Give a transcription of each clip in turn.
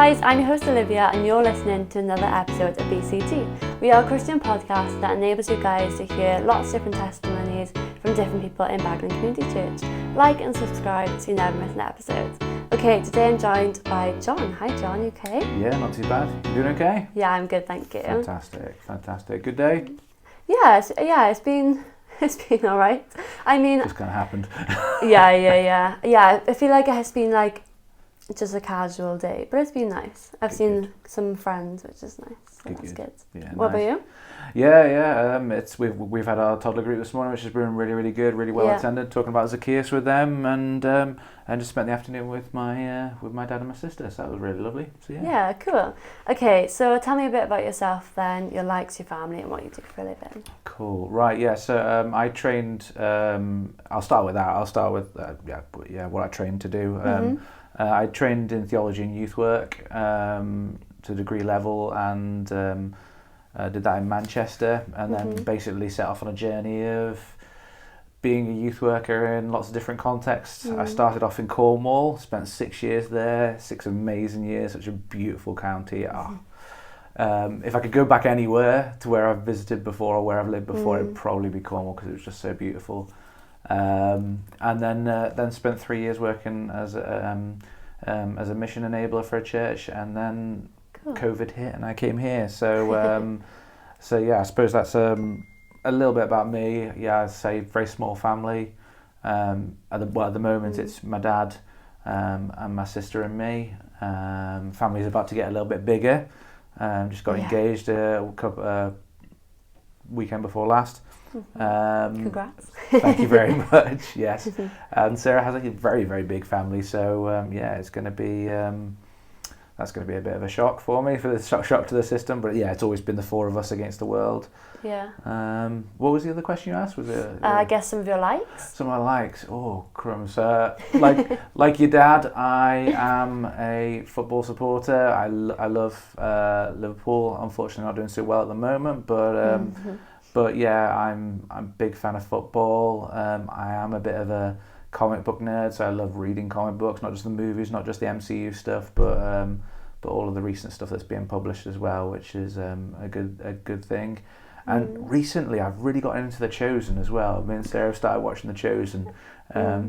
guys, I'm your host Olivia and you're listening to another episode of BCT. We are a Christian podcast that enables you guys to hear lots of different testimonies from different people in Baglan Community Church. Like and subscribe so you never miss an episode. Okay, today I'm joined by John. Hi John, you okay? Yeah, not too bad. You doing okay? Yeah, I'm good, thank you. Fantastic. Good day? Yeah, it's been alright. I mean... Just kind of happened. Yeah, I feel like it has been like just a casual day, but it's been nice. I've seen some friends, which is nice. So that's good. Yeah, what about you? Yeah. We've had our toddler group this morning, which has been really good, really well attended. Talking about Zacchaeus with them, and just spent the afternoon with my dad and my sister. So that was really lovely. So Yeah, cool. Okay, so tell me a bit about yourself then, your likes, your family, and what you do for a living. Cool. Right. Yeah. So I trained. I'll start with that. I'll start with what I trained to do. I trained in theology and youth work to degree level, and did that in Manchester, and then basically set off on a journey of being a youth worker in lots of different contexts. I started off in Cornwall, spent 6 years there, 6 amazing years, such a beautiful county. If I could go back anywhere to where I've visited before or where I've lived before, it'd probably be Cornwall because it was just so beautiful. And then spent 3 years working as a mission enabler for a church, and then COVID hit and I came here. So I suppose that's a little bit about me. Yeah, I'd say very small family. At the moment it's my dad and my sister and me. Family's about to get a little bit bigger. Just got engaged weekend before last. Congrats. Thank you very much. Yes. And Sarah has a very, very big family, so it's going to be that's going to be a bit of a shock for me, for the shock to the system. But yeah, it's always been the four of us against the world. Yeah. What was the other question you asked? Was it? I guess some of your likes. Some of my likes. Oh, crumbs. Like your dad, I am a football supporter. I love Liverpool. Unfortunately, not doing so well at the moment, but. But yeah, I'm a big fan of football. I am a bit of a comic book nerd, so I love reading comic books, not just the movies, not just the MCU stuff, but all of the recent stuff that's being published as well, which is a good thing. And recently, I've really gotten into The Chosen as well. Me and Sarah started watching The Chosen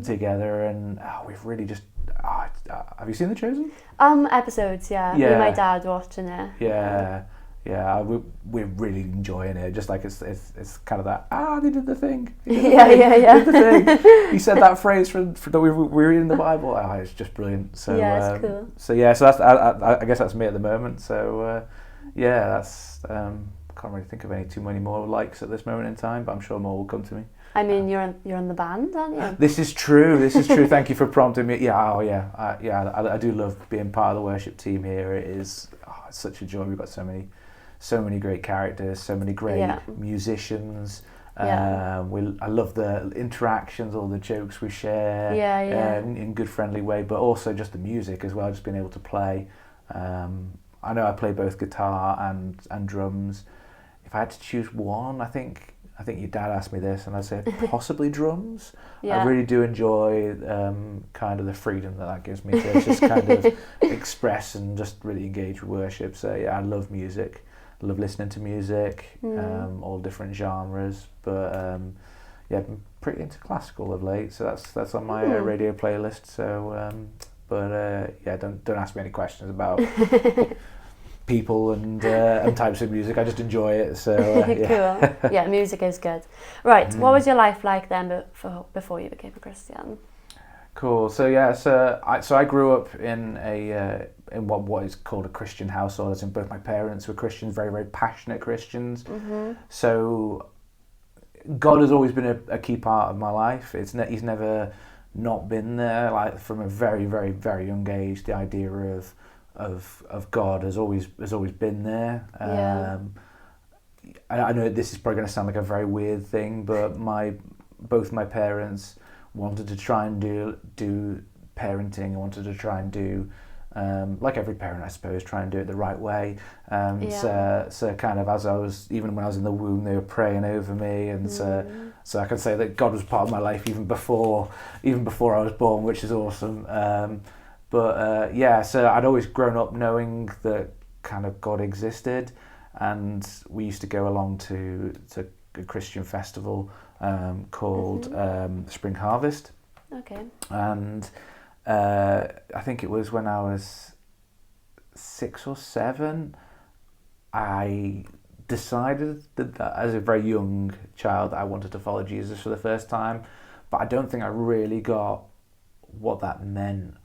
together, and we've really just. Have you seen The Chosen? Episodes, yeah. Me and my dad watching it. Yeah, we're really enjoying it. Just like it's kind of that. They did the thing. Yeah. Did the thing. He said that phrase from that we were reading the Bible. It's just brilliant. So it's cool. So that's I guess that's me at the moment. So that's can't really think of too many more likes at this moment in time, but I'm sure more will come to me. I mean, you're on the band, aren't you? This is true. Thank you for prompting me. I do love being part of the worship team here. It is it's such a joy. We've got so many great characters, so many great musicians. I love the interactions, all the jokes we share in good friendly way, but also just the music as well, just being able to play. I know I play both guitar and drums. If I had to choose one, I think your dad asked me this, and I'd say possibly drums. I really do enjoy kind of the freedom that gives me to just kind of express and just really engage with worship. So I love music. I love listening to music, all different genres. But I've been pretty into classical of late, so that's on my radio playlist. So, don't ask me any questions about people and types of music. I just enjoy it. So cool. Yeah, music is good. Right, what was your life like then before you became a Christian? Cool. So I grew up in in what is called a Christian household. As in, both my parents were Christians, very, very passionate Christians. So God has always been a key part of my life. He's never not been there. Like from a very, very, very young age, the idea of God has always been there. I know this is probably going to sound like a very weird thing, but both my parents wanted to try and do parenting. I wanted to try and do like every parent, I suppose, try and do it the right way. So kind of as even when I was in the womb, they were praying over me, and so I can say that God was part of my life even before I was born, which is awesome. But yeah, so I'd always grown up knowing that kind of God existed, and we used to go along to a Christian festival called Spring Harvest. Okay. And I think it was when I was 6 or 7, I decided that as a very young child I wanted to follow Jesus for the first time, but I don't think I really got what that meant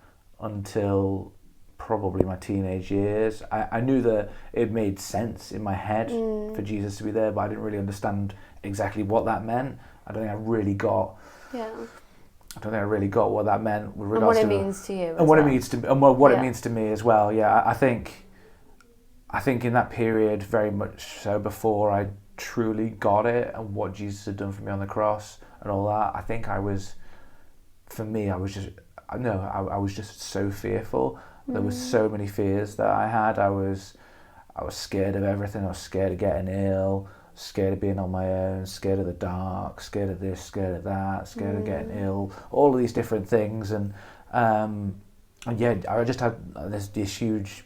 until probably my teenage years. I knew that it made sense in my head for Jesus to be there, but I didn't really understand exactly what that meant. I don't think I really got what that meant with regards and what it means to you, and what it means to what Yeah. it means to me as well. Yeah, I think in that period, very much so, before I truly got it and what Jesus had done for me on the cross and all that, I think I was just so fearful. There was so many fears that I had. I was scared of everything. I was scared of getting ill, scared of being on my own, scared of the dark, scared of this, scared of that, scared of getting ill, all of these different things. And yeah, I just had this huge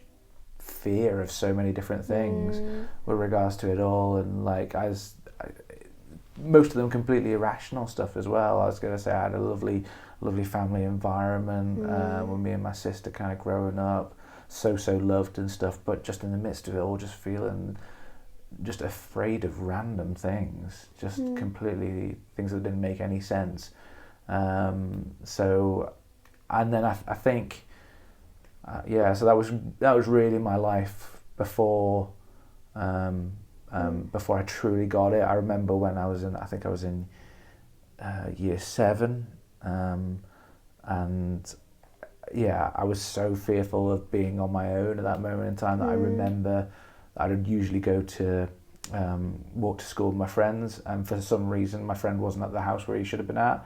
fear of so many different things with regards to it all. And like, most of them completely irrational stuff as well. I was going to say I had a lovely family environment with me and my sister kind of growing up, so loved and stuff, but just in the midst of it all, just feeling just afraid of random things, just completely things that didn't make any sense. So, and then I think, so that was really my life before I truly got it. I remember when I was in year 7, and yeah, I was so fearful of being on my own at that moment in time that I remember I would usually go to walk to school with my friends, and for some reason my friend wasn't at the house where he should have been at.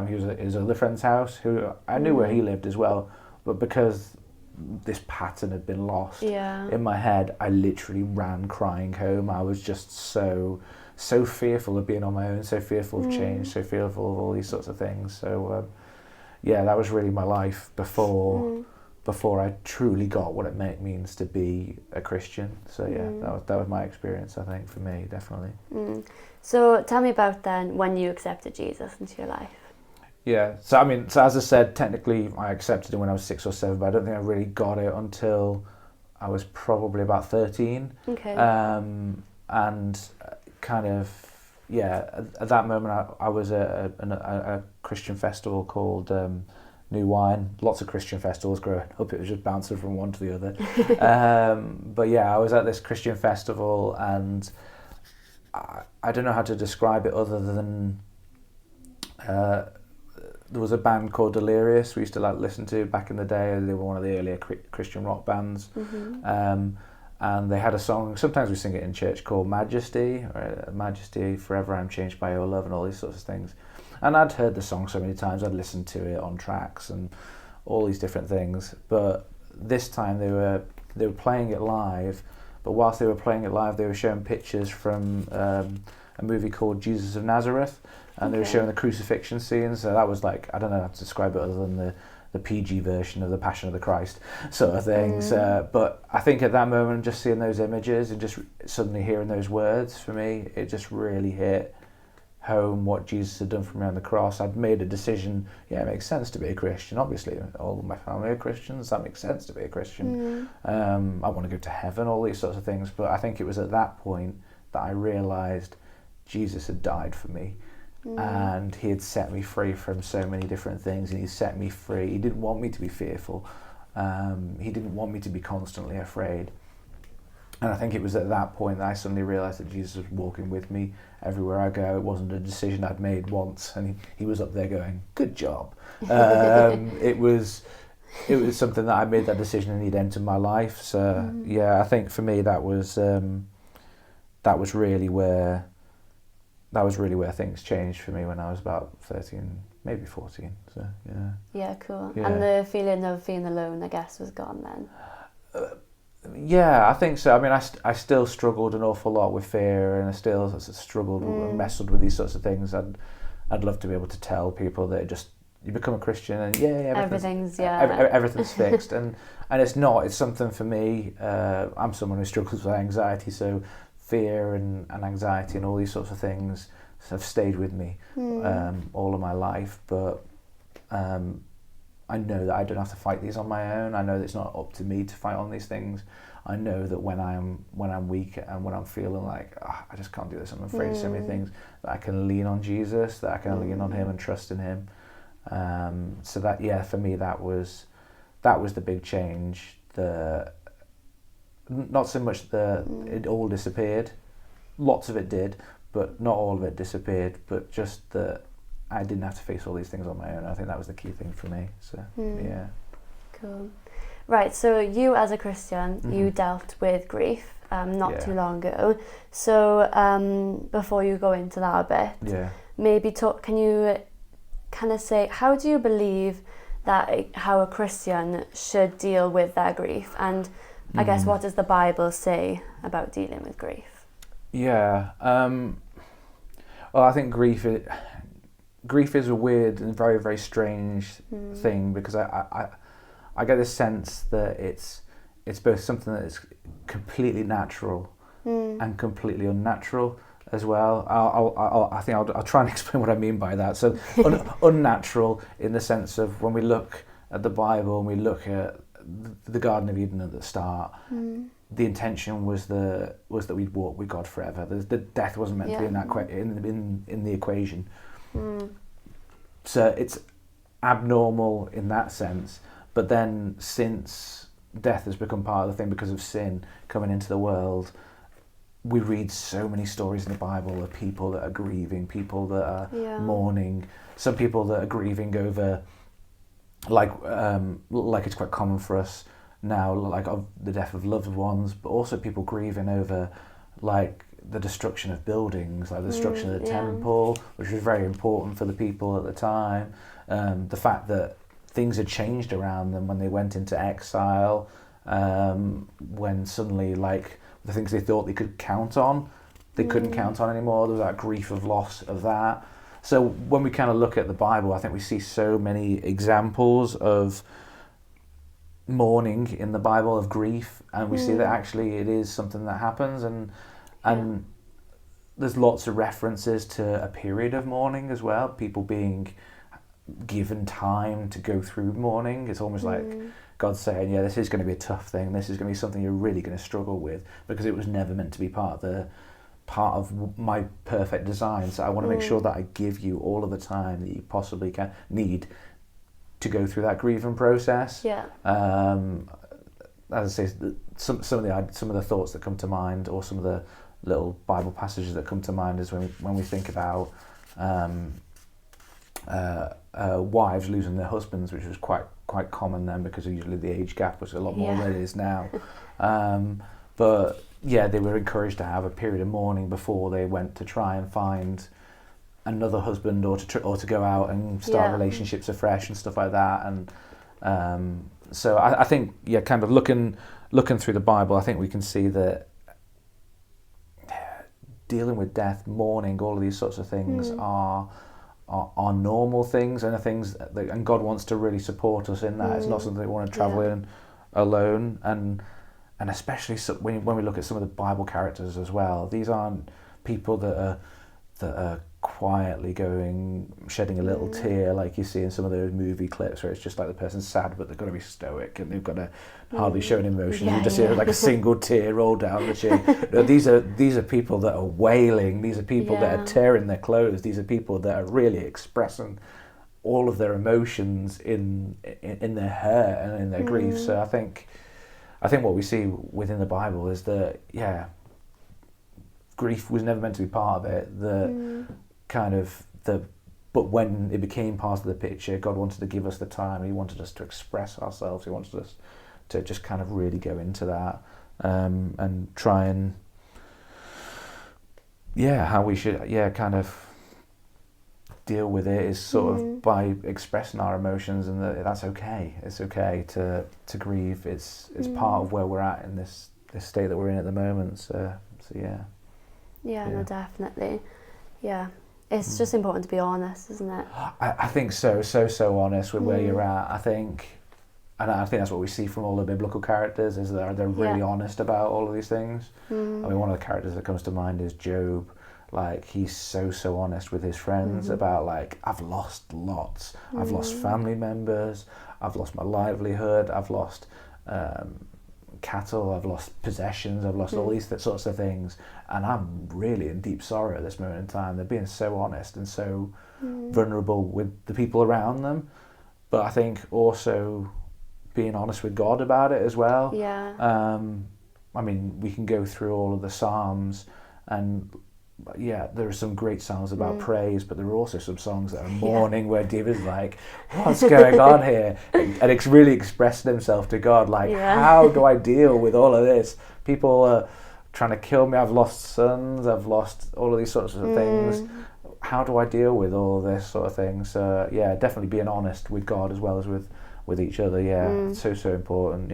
He was at his other friend's house, who I knew where he lived as well, but because this pattern had been lost in my head, I literally ran crying home. I was just so fearful of being on my own, so fearful of change, so fearful of all these sorts of things. So yeah, that was really my life before I truly got what it means to be a Christian. So yeah, that was my experience, I think, for me, definitely. So tell me about then when you accepted Jesus into your life. Yeah, so as I said, technically I accepted it when I was 6 or 7, but I don't think I really got it until I was probably about 13. Okay. And kind of, yeah, at that moment I was at a Christian festival called New Wine. Lots of Christian festivals growing up, it was just bouncing from one to the other. But yeah, I was at this Christian festival, and I don't know how to describe it other than there was a band called Delirious we used to listen to back in the day. They were one of the earlier Christian rock bands. And they had a song, sometimes we sing it in church, called Majesty, or Majesty, Forever I'm Changed by Your Love, and all these sorts of things. And I'd heard the song so many times, I'd listened to it on tracks and all these different things. But this time they were playing it live, but whilst they were playing it live, they were showing pictures from a movie called Jesus of Nazareth, and they were showing the crucifixion scenes. So that was like, I don't know how to describe it other than the PG version of the Passion of the Christ sort of things. But I think at that moment, just seeing those images and just suddenly hearing those words, for me, it just really hit home what Jesus had done for me on the cross. I'd made a decision, yeah, it makes sense to be a Christian. Obviously, all of my family are Christians, that makes sense to be a Christian. I want to go to heaven, all these sorts of things. But I think it was at that point that I realised Jesus had died for me. And he had set me free from so many different things, and he set me free. He didn't want me to be fearful. He didn't want me to be constantly afraid. And I think it was at that point that I suddenly realised that Jesus was walking with me everywhere I go. It wasn't a decision I'd made once, and he was up there going, "Good job." It was something that I made that decision, and he'd entered my life. So yeah, I think for me that was really where things changed for me when I was about 13, maybe 14. So yeah. Yeah, cool. Yeah. And the feeling of being alone, I guess, was gone then. Yeah, I think so. I still struggled an awful lot with fear, and I still struggled and wrestled with these sorts of things. I'd love to be able to tell people that it just you become a Christian and everything's everything's fixed, and it's not. It's something for me. I'm someone who struggles with anxiety, so fear and anxiety and all these sorts of things have stayed with me all of my life. But I know that I don't have to fight these on my own. I know that it's not up to me to fight on these things. I know that when I'm weak and when I'm feeling like I just can't do this, I'm afraid of so many things, that I can lean on Jesus, that I can lean on Him and trust in Him. So that for me that was the big change. Not so much it all disappeared. Lots of it did, but not all of it disappeared. But just that I didn't have to face all these things on my own. I think that was the key thing for me. So yeah. Cool. Right, so you as a Christian, you dealt with grief not too long ago. So before you go into that a bit, maybe can you kind of say, how do you believe that how a Christian should deal with their grief? And I guess what does the Bible say about dealing with grief? Yeah. Well, I think grief is a weird and very, very strange thing, because I get this sense that it's both something that is completely natural and completely unnatural as well. I'll try and explain what I mean by that. So unnatural in the sense of when we look at the Bible and we look at the Garden of Eden at the start, the intention was that we'd walk with God forever. The death wasn't meant to be in that in the equation. So it's abnormal in that sense. But then, since death has become part of the thing because of sin coming into the world, we read so many stories in the Bible of people that are grieving, people that are mourning, some people that are grieving over, like it's quite common for us now, like of the death of loved ones, but also people grieving over like the destruction of buildings, like the destruction of the temple, which was very important for the people at the time. The fact that things had changed around them when they went into exile, when suddenly like the things they thought they could count on, they couldn't count on anymore. There was that grief of loss of that. So when we kind of look at the Bible, I think we see so many examples of mourning in the Bible, of grief, and we see that actually it is something that happens, and there's lots of references to a period of mourning as well, people being given time to go through mourning. It's almost like God saying, this is going to be a tough thing, this is going to be something you're really going to struggle with, because it was never meant to be part of my perfect design. So I want to make sure that I give you all of the time that you possibly can need to go through that grieving process. As I say, some of the thoughts that come to mind, or some of the little Bible passages that come to mind, is when we think about wives losing their husbands, which was quite common then, because usually the age gap was a lot more than it is now. But they were encouraged to have a period of mourning before they went to try and find another husband, or to go out and start relationships afresh and stuff like that. And so I think kind of looking through the Bible, I think we can see that dealing with death, mourning, all of these sorts of things are normal things, and the things and God wants to really support us in that. It's not something we want to travel in alone, and especially when we look at some of the Bible characters as well, these aren't people that are quietly shedding a little tear like you see in some of those movie clips, where it's just like the person's sad but they've got to be stoic and they've got to hardly show an emotion. You just hear like a single tear roll down the chin. No, these are people that are wailing. These are people that are tearing their clothes. These are people that are really expressing all of their emotions in their hurt and in their grief. So I think what we see within the Bible is that grief was never meant to be part of it. But when it became part of the picture, God wanted to give us the time. He wanted us to express ourselves. He wanted us to just kind of really go into that, and try and how we should kind of deal with it is sort of by expressing our emotions, and that's okay. It's okay to grieve. It's part of where we're at in this state that we're in at the moment. So yeah. No, definitely. Yeah. It's just important to be honest, isn't it? I think so honest with where you're at. I think that's what we see from all the biblical characters, is that they're really honest about all of these things. I mean, one of the characters that comes to mind is Job. Like, he's so honest with his friends about, like, I've lost lots. I've lost family members. I've lost my livelihood. I've lost cattle. I've lost possessions. I've lost all these sorts of things. And I'm really in deep sorrow at this moment in time. They're being so honest and so vulnerable with the people around them. But I think also being honest with God about it as well. Yeah. I mean, we can go through all of the Psalms, and there are some great songs about praise, but there are also some songs that are mourning where David's like, what's going on here? And it's really expressed himself to God, like, how do I deal with all of this? People are trying to kill me. I've lost sons. I've lost all of these sorts of things. How do I deal with all of this sort of thing? So, definitely being honest with God as well as with each other. It's so important,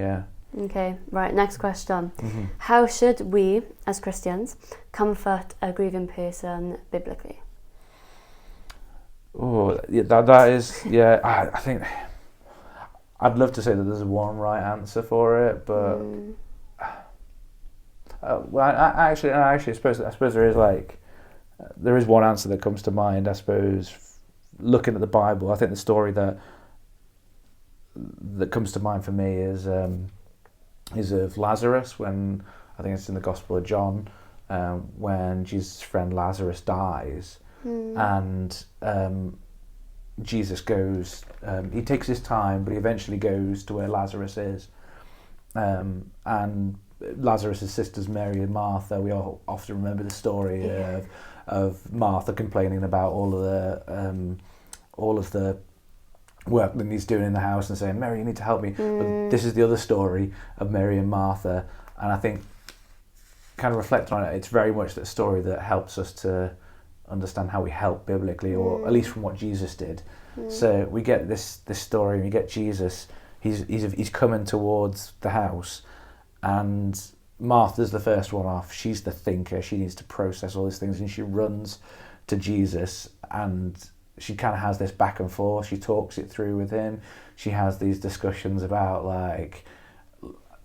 Okay, right, next question. How should we, as Christians, comfort a grieving person biblically? Oh, that is, I think, I'd love to say that there's one right answer for it, but I suppose there is, like, there is one answer that comes to mind, I suppose, looking at the Bible. I think the story that comes to mind for me is of Lazarus, when, I think it's in the Gospel of John, when Jesus' friend Lazarus dies, and Jesus goes, he takes his time, but he eventually goes to where Lazarus is, and Lazarus' sisters Mary and Martha, we all often remember the story of Martha complaining about all of the work that he's doing in the house and saying, Mary, you need to help me. But this is the other story of Mary and Martha, and I think, kind of reflecting on it, it's very much that story that helps us to understand how we help biblically, or at least from what Jesus did. So we get this story, and we get Jesus, he's coming towards the house, and Martha's the first one off. She's the thinker. She needs to process all these things, and she runs to Jesus, and she kind of has this back and forth. She talks it through with him. She has these discussions about like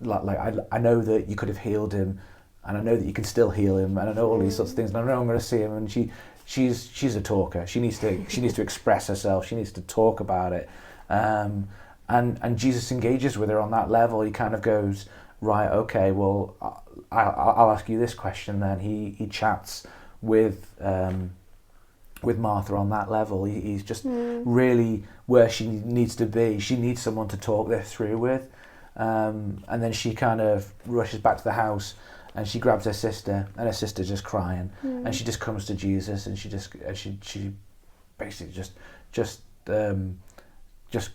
I know that you could have healed him, and I know that you can still heal him, and I know all these sorts of things, and I know I'm going to see him. And she's a talker. She needs to express herself. She needs to talk about it. And Jesus engages with her on that level. He kind of goes, right, okay, well, I'll ask you this question then. He chats with Martha on that level. He's just really where she needs to be. She needs someone to talk this through with. And then she kind of rushes back to the house, and she grabs her sister, and her sister's just crying, and she just comes to Jesus, and she basically just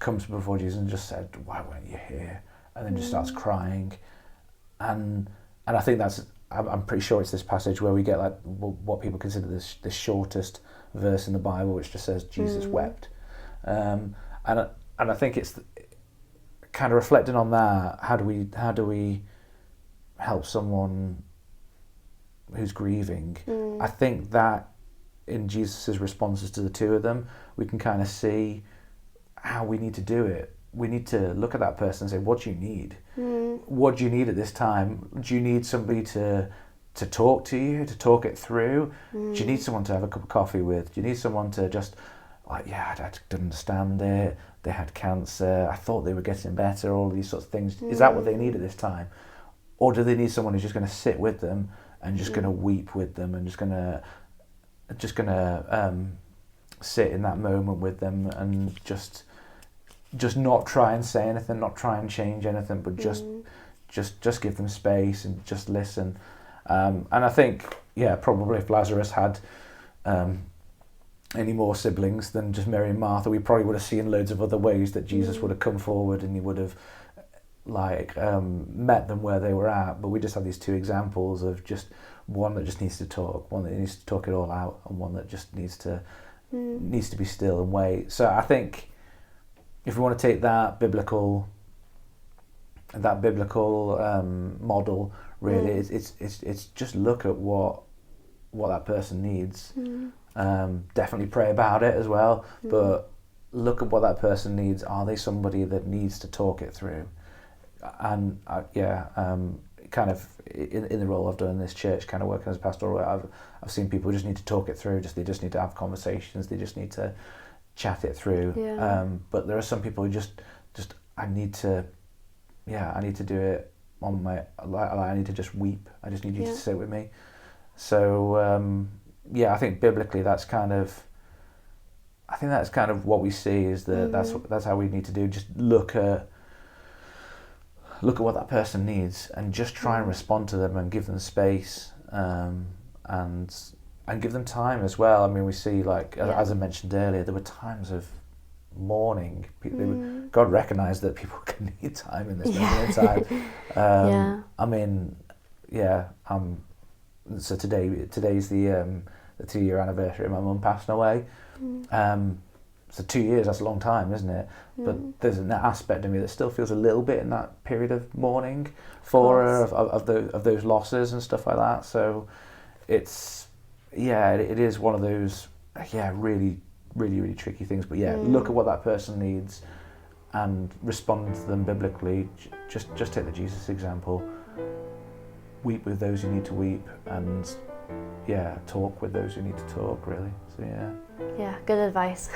comes before Jesus and just said, why weren't you here? And then just starts crying. And I think I'm pretty sure it's this passage where we get like what people consider the shortest verse in the Bible, which just says Jesus wept. And I think it's kind of reflecting on that. How do we help someone who's grieving? I think that in Jesus' responses to the two of them, we can kind of see how we need to do it. We need to look at that person and say, what do you need? What do you need at this time? Do you need somebody to talk to you, to talk it through? Do you need someone to have a cup of coffee with? Do you need someone to just, like, I didn't understand it, they had cancer, I thought they were getting better, all of these sorts of things. Is that what they need at this time? Or do they need someone who's just going to sit with them and just going to weep with them and just going to sit in that moment with them and just not try and say anything, not try and change anything, but just give them space and just listen. And I think, probably if Lazarus had any more siblings than just Mary and Martha, we probably would have seen loads of other ways that Jesus would have come forward, and he would have met them where they were at. But we just have these two examples of just one that just needs to talk, one that needs to talk it all out, and one that just needs to be still and wait. So I think if we want to take that biblical model, really, it's just look at what what that person needs. Definitely pray about it as well, but look at what that person needs. Are they somebody that needs to talk it through? And kind of in the role I've done in this church, kind of working as a pastoral, I've seen people just need to talk it through. They just need to have conversations. They just need to chat it through. But there are some people who just I need to do it on my. I need to just weep. I just need you to sit with me. So I think biblically that's kind of what we see is that that's how we need to do. Just look at what that person needs and just try and respond to them and give them space, and give them time as well. I mean, we see, like, as I mentioned earlier, there were times of mourning. God recognised that people can need time in this moment in time. I mean, so today's the 2-year anniversary of my mum passing away. So 2 years, that's a long time, isn't it? But there's an aspect of me that still feels a little bit in that period of mourning for her, of those losses and stuff like that. So it's, it is one of those, really, really, really tricky things. But look at what that person needs and respond to them biblically. Just take the Jesus example. Weep with those who need to weep, and talk with those who need to talk, really. So good advice.